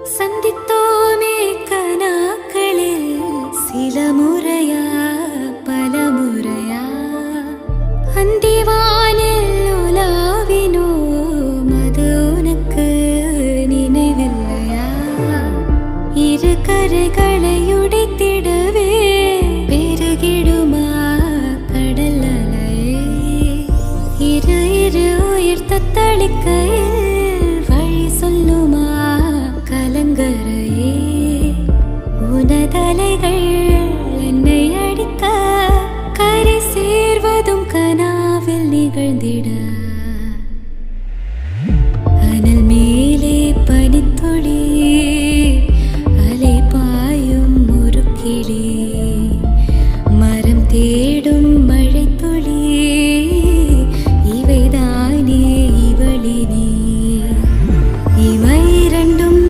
சந்தித்தோமே கனாக்களில் சில முறையா பல முறையா அந்திவானில் உலாவினோ மது உனக்கு நினைவில்லையா? இரு கரைகளை உடைத்திடவே பெருகிடுமா கடல் அலையே? இரு இரு உயிர் தத்தளிக்கையில்